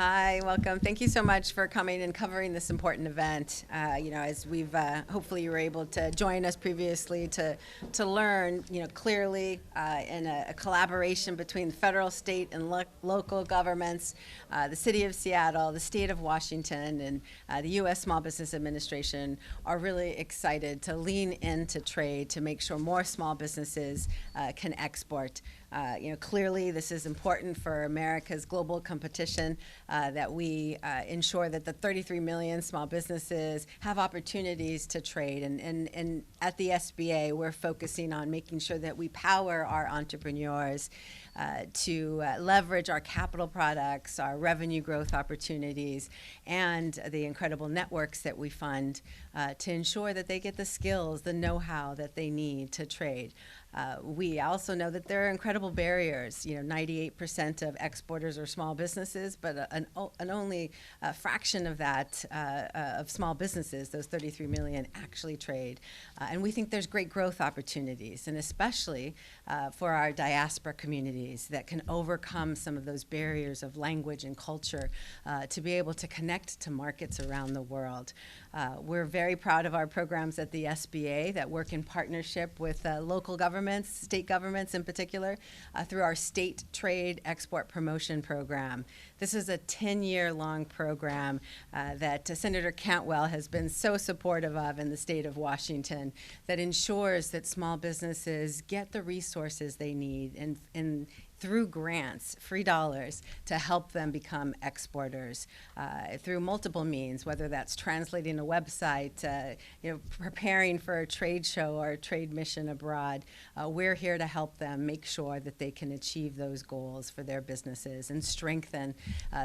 Hi, welcome. Thank you so much for coming and covering this important event. As we've hopefully you were able to join us previously to learn, clearly in a collaboration between the federal, state, and local governments, the City of Seattle, the State of Washington, and the U.S. Small Business Administration are really excited to lean into trade to make sure more small businesses can export. Clearly this is important for America's global competition, that we ensure that the 33 million small businesses have opportunities to trade. And at the SBA, we're focusing on making sure that we power our entrepreneurs to leverage our capital products, our revenue growth opportunities, and the incredible networks that we fund to ensure that they get the skills, the know-how that they need to trade. We also know that there are incredible barriers. 98% of exporters are small businesses, but an only fraction of that of small businesses, those 33 million, actually trade. And we think there's great growth opportunities, and especially for our diaspora communities that can overcome some of those barriers of language and culture to be able to connect to markets around the world. We're very proud of our programs at the SBA that work in partnership with local governments, state governments in particular, through our State Trade Export Promotion Program. This is a 10-year-long program that Senator Cantwell has been so supportive of in the state of Washington, that ensures that small businesses get the resources they need and through grants, free dollars, to help them become exporters through multiple means, whether that's translating a website, preparing for a trade show or a trade mission abroad. We're here to help them make sure that they can achieve those goals for their businesses and strengthen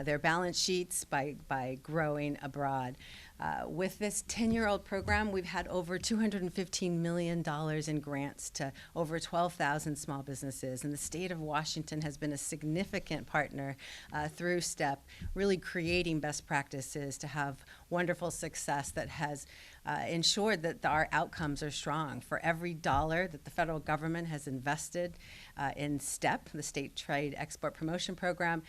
their balance sheets by growing abroad. With this 10-year-old program, we've had over $215 million in grants to over 12,000 small businesses, and the state of Washington has been a significant partner through STEP, really creating best practices to have wonderful success that has ensured that our outcomes are strong. For every dollar that the federal government has invested in STEP, the State Trade Export Promotion Program,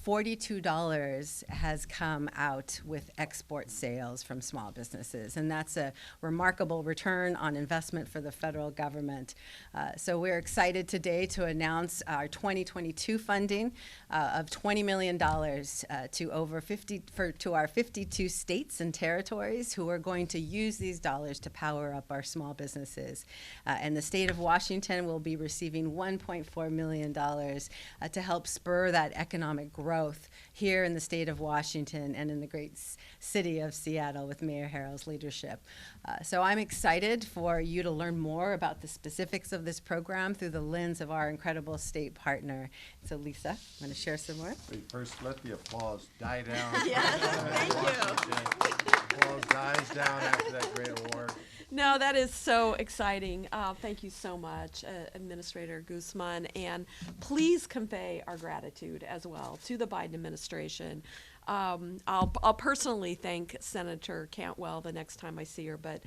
$42 has come out with export sales from small businesses, and that's a remarkable return on investment for the federal government. So we're excited today to announce our 2022 funding of $20 million to our 52 states and territories who are going to use these dollars to power up our small businesses. And the state of Washington will be receiving $1.4 million to help spur that economic growth here in the state of Washington and in the great city of Seattle with Mayor Harrell's leadership. So I'm excited for you to learn more about the specifics of this program through the lens of our incredible state partner. So Lisa, I'm going to share some more. Wait, first, let the applause die down. Yes, thank you. Applause dies down after that great award. No, that is so exciting. Thank you so much, Administrator Guzman, and please convey our gratitude as well to the Biden administration. I'll personally thank Senator Cantwell the next time I see her, but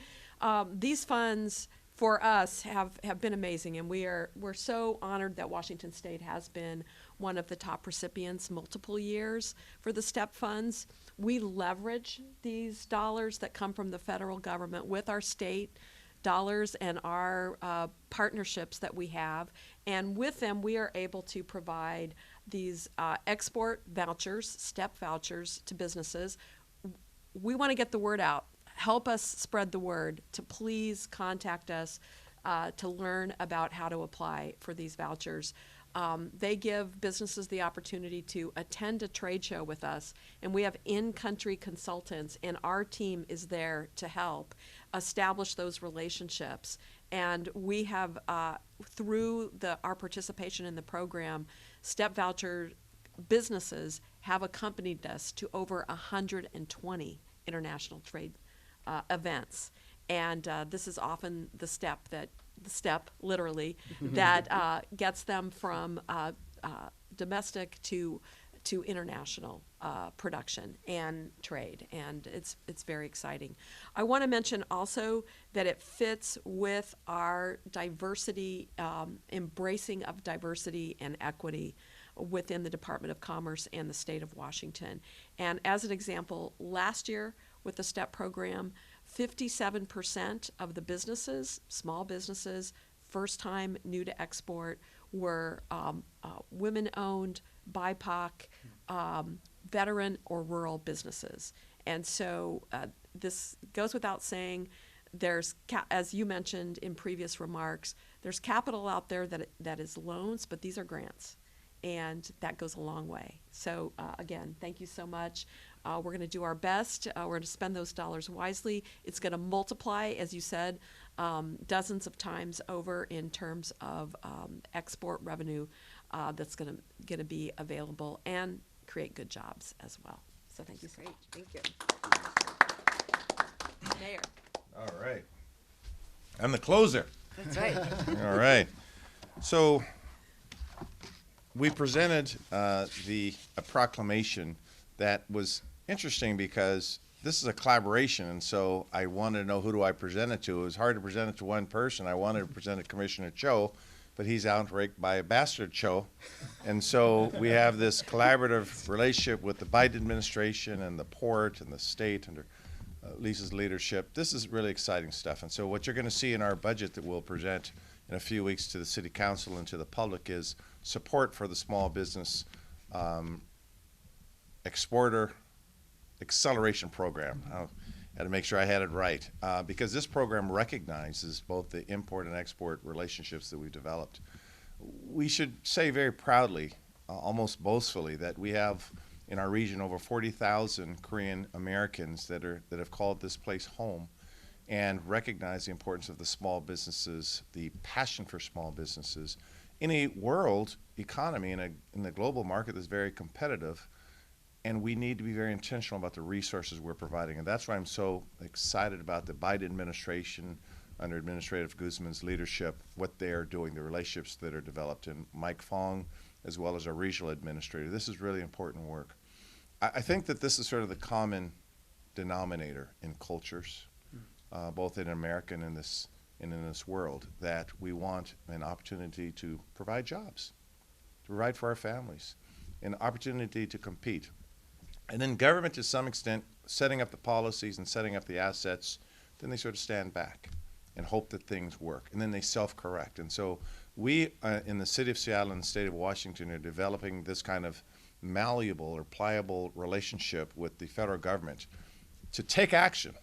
these funds for us have been amazing, and we're so honored that Washington State has been one of the top recipients multiple years for the STEP funds. We leverage these dollars that come from the federal government with our state dollars and our partnerships that we have, and with them we are able to provide these export vouchers, STEP vouchers, to businesses. We want to get the word out. Help us spread the word to please contact us to learn about how to apply for these vouchers. They give businesses the opportunity to attend a trade show with us, and we have in-country consultants, and our team is there to help establish those relationships. And we have, through our participation in the program, STEP voucher businesses have accompanied us to over 120 international trade events. And this is often the step literally, that gets them from domestic to international production and trade, and it's very exciting. I want to mention also that it fits with our diversity, embracing of diversity and equity. within the Department of Commerce and the state of Washington. And as an example, last year with the STEP program, 57% of the businesses, small businesses, first time new to export, were women-owned, BIPOC, veteran or rural businesses. And so this goes without saying, there's, as you mentioned in previous remarks, there's capital out there that is loans, but these are grants. And that goes a long way. So again, thank you so much. We're going to do our best. We're going to spend those dollars wisely. It's going to multiply, as you said, dozens of times over in terms of export revenue that's going to be available and create good jobs as well. So thank you so much. Thank you. Mayor. All right. I'm the closer. That's right. All right. So we presented a proclamation that was interesting because this is a collaboration, and so I wanted to know who do I present it to. It was hard to present it to one person. I wanted to present it to Commissioner Cho, but he's outraked by Ambassador Cho. And so we have this collaborative relationship with the Biden administration and the port and the state under Lisa's leadership. This is really exciting stuff. And so what you're going to see in our budget that we'll present in a few weeks to the City Council and to the public is support for the small business exporter acceleration program. I had to make sure I had it right because this program recognizes both the import and export relationships that we've developed. We should say very proudly, almost boastfully, that we have in our region over 40,000 Korean Americans that have called this place home and recognize the importance of the small businesses, the passion for small businesses in a world economy, in the global market that's very competitive. And we need to be very intentional about the resources we're providing. And that's why I'm so excited about the Biden administration under Administrator Guzman's leadership, what they're doing, the relationships that are developed, and Mike Fong, as well as our regional administrator. This is really important work. I think that this is sort of the common denominator in cultures, both in America and in this world, that we want an opportunity to provide jobs, to provide for our families, an opportunity to compete. And then government, to some extent, setting up the policies and setting up the assets, then they sort of stand back and hope that things work. And then they self-correct. And so we, in the city of Seattle and the state of Washington, are developing this kind of malleable or pliable relationship with the federal government to take action,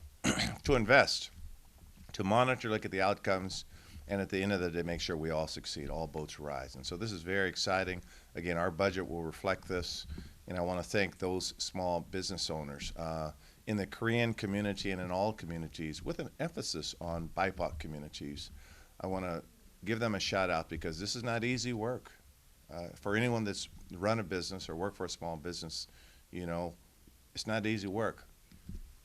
to invest, to monitor, look at the outcomes, and at the end of the day, make sure we all succeed, all boats rise. And so this is very exciting. Again, our budget will reflect this. And I want to thank those small business owners in the Korean community and in all communities, with an emphasis on BIPOC communities. I want to give them a shout out because this is not easy work. For anyone that's run a business or worked for a small business, you know, it's not easy work.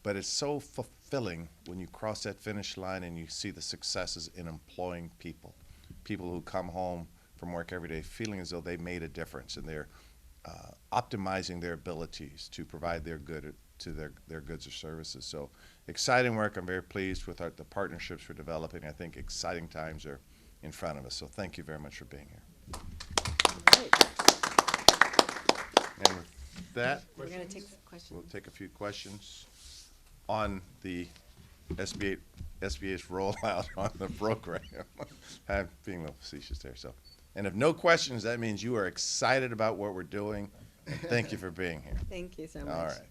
But it's so fulfilling when you cross that finish line and you see the successes in employing people who come home from work every day feeling as though they made a difference, and they're optimizing their abilities to provide their good to their goods or services. So exciting work. I'm very pleased with the partnerships we're developing. I think exciting times are in front of us. So thank you very much for being here. All right. And with that, We're going to take questions. we'll take a few questions on the SBA's rollout on the program. I'm being a little facetious there. So, and if no questions, that means you are excited about what we're doing. And thank you for being here. Thank you so much. All right.